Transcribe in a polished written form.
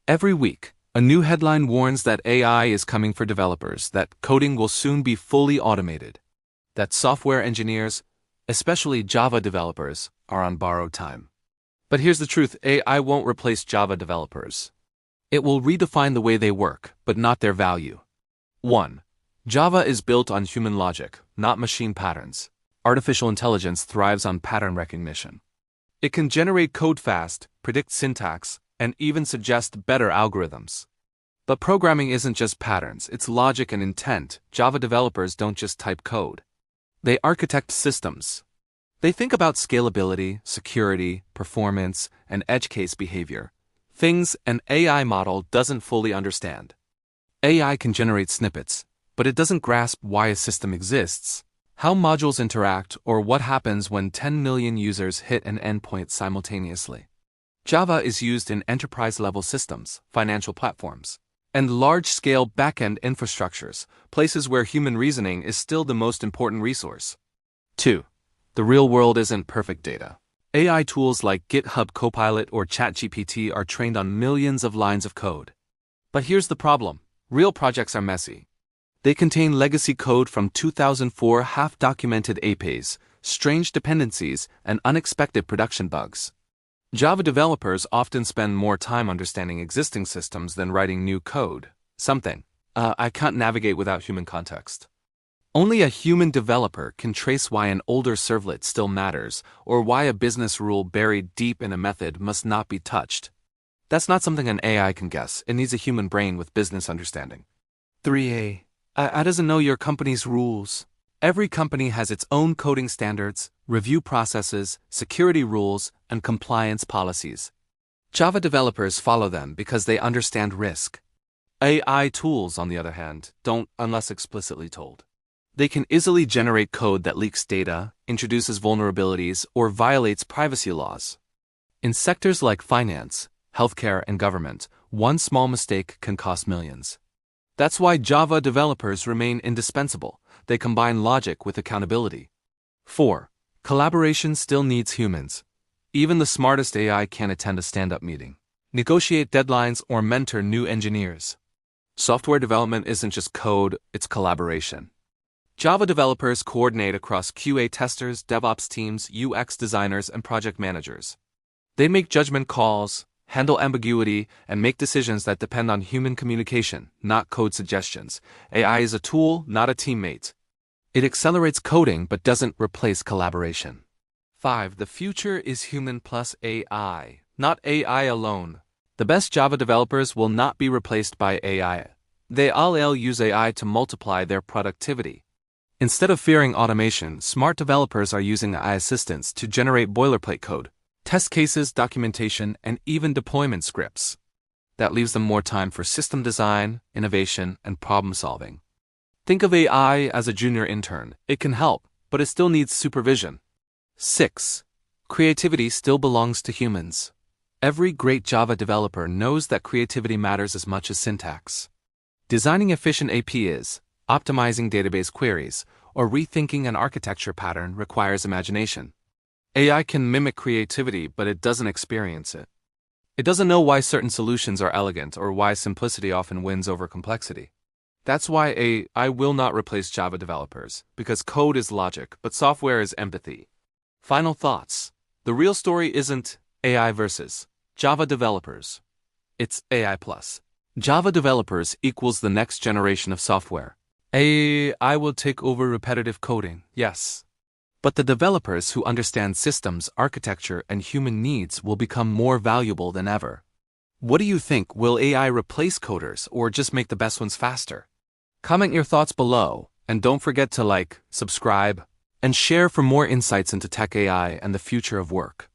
Every week, a new headline warns that AI is coming for developers, that coding will soon be fully automated, that software engineers, especially Java developers, are on borrowed time. But here's the truth: AI won't replace Java developers. It will redefine the way they work, but not their value. 1. Java is built on human logic, not machine patterns. Artificial intelligence thrives on pattern recognition. It can generate code fast, predict syntax, and even suggest better algorithms. But programming isn't just patterns, it's logic and intent. Java developers don't just type code. They architect systems. They think about scalability, security, performance, and edge case behavior. Things an AI model doesn't fully understand. AI can generate snippets, but it doesn't grasp why a system exists, how modules interact, or what happens when 10 million users hit an endpoint simultaneously. Java is used in enterprise-level systems, financial platforms, and large-scale back-end infrastructures, places where human reasoning is still the most important resource. 2. The real world isn't perfect data. AI tools like GitHub Copilot or ChatGPT are trained on millions of lines of code. But here's the problem: real projects are messy. They contain legacy code from 2004, half-documented APIs, strange dependencies, and unexpected production bugs. Java developers often spend more time understanding existing systems than writing new code. Something I can't navigate without human context. Only a human developer can trace why an older servlet still matters, or why a business rule buried deep in a method must not be touched. That's not something an AI can guess. It needs a human brain with business understanding. 3a. AI doesn't know your company's rules. Every company has its own coding standards, review processes, security rules, and compliance policies. Java developers follow them because they understand risk. AI tools, on the other hand, don't unless explicitly told. They can easily generate code that leaks data, introduces vulnerabilities, or violates privacy laws. In sectors like finance, healthcare, and government, one small mistake can cost millions. That's why Java developers remain indispensable. They combine logic with accountability. 4. Collaboration still needs humans. Even the smartest AI can't attend a stand-up meeting, negotiate deadlines, or mentor new engineers. Software development isn't just code, it's collaboration. Java developers coordinate across QA testers, DevOps teams, UX designers, and project managers. They make judgment calls, handle ambiguity, and make decisions that depend on human communication, not code suggestions. AI is a tool, not a teammate. It accelerates coding but doesn't replace collaboration. 5. The future is human plus AI, not AI alone. The best Java developers will not be replaced by AI. They all use AI to multiply their productivity. Instead of fearing automation, smart developers are using AI assistants to generate boilerplate code, test cases, documentation, and even deployment scripts. That leaves them more time for system design, innovation, and problem solving. Think of AI as a junior intern. It can help, but it still needs supervision. 6. Creativity still belongs to humans. Every great Java developer knows that creativity matters as much as syntax. Designing efficient APIs, optimizing database queries, or rethinking an architecture pattern requires imagination. AI can mimic creativity, but it doesn't experience it. It doesn't know why certain solutions are elegant or why simplicity often wins over complexity. That's why AI will not replace Java developers, because code is logic, but software is empathy. Final thoughts. The real story isn't AI versus Java developers. It's AI plus. Java developers equals the next generation of software. AI will take over repetitive coding, yes. But the developers who understand systems, architecture, and human needs will become more valuable than ever. What do you think? Will AI replace coders or just make the best ones faster? Comment your thoughts below, and don't forget to like, subscribe, and share for more insights into tech AI and the future of work.